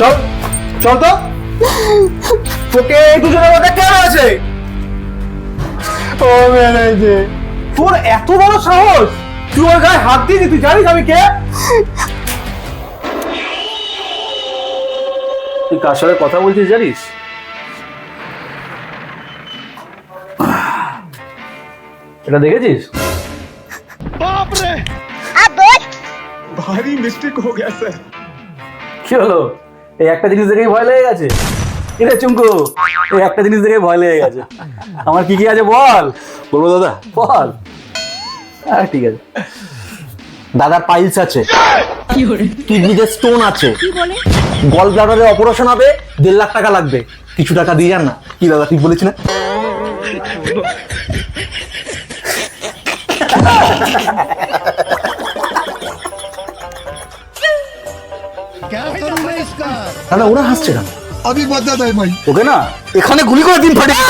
চল চল তো, তোকে এই দুজনের মধ্যে কেন আছে? ও মেরেছে। তোর এত বড় সাহস, তুই ওর গায়ে হাত দিয়ে, তুই জানিস আমি কে? তুই কার সাথে কথা বলছিস জানিস? এটা দেখেছিস? भारी मिस्टेक हो गया सर। কি হলো? এই একটা জিনিস দেখেই ভয় লেগে গেছে? এটা চুমকু, এই একটা জিনিস দেখেই ভয় লেগে গেছে। আমার কি কি আছে বল। বলবো দাদা? বল। ঠিক আছে। দাদার পাইলস আছে, কিডনিতে স্টোন আছে, গল ব্লাডারের অপারেশন হবে, 1.5 লাখ টাকা লাগবে। কিছু টাকা দিয়ে যান না। কি দাদা ঠিক বলেছি না? দাদা ওরা হাসছে না। अभी बता दे भाई। ওকে না এখানে গুলি করে দিন ফাটিয়ে।